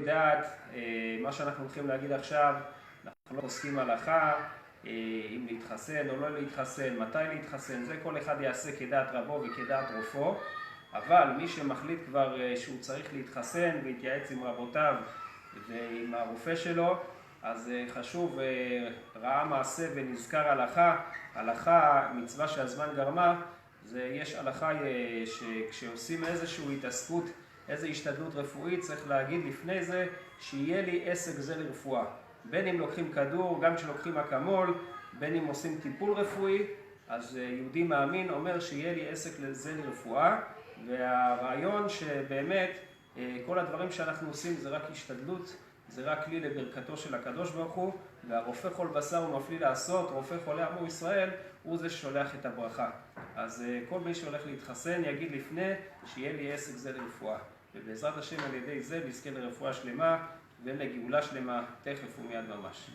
דעת, מה שאנחנו הולכים להגיד עכשיו, אנחנו לא עוסקים הלכה, אם להתחסן או לא להתחסן, מתי להתחסן, זה כל אחד יעשה כדעת רבו וכדעת רופו, אבל מי שמחליט כבר שהוא צריך להתחסן והתייעץ עם רבותיו ועם הרופא שלו, אז חשוב, ראה מעשה ונזכר הלכה, הלכה, מצווה שהזמן גרמה, יש הלכה שכשעושים איזושהי התעסקות, איזו השתדלות רפואית, צריך להגיד לפני זה שיהיה לי עסק זה לרפואה. בין אם לוקחים כדור, גם כשלוקחים אקמול, בין אם עושים טיפול רפואי, אז יהודי מאמין אומר שיהיה לי עסק לזה לרפואה, והרעיון שבאמת כל הדברים שאנחנו עושים זה רק השתדלות, זה רק כלי לברכתו של הקדוש ברוך הוא, והרופא כל בשר הוא מפליא לעשות, רופא חולה עמו ישראל, הוא זה ששולח את הברכה. אז כל מי שהולך להתחסן יגיד לפני שיהיה לי עסק זה לרפואה. ובעזרת השם על ידי זה נזכה לרפואה שלמה ולגאולה שלמה תכף ומיד ממש.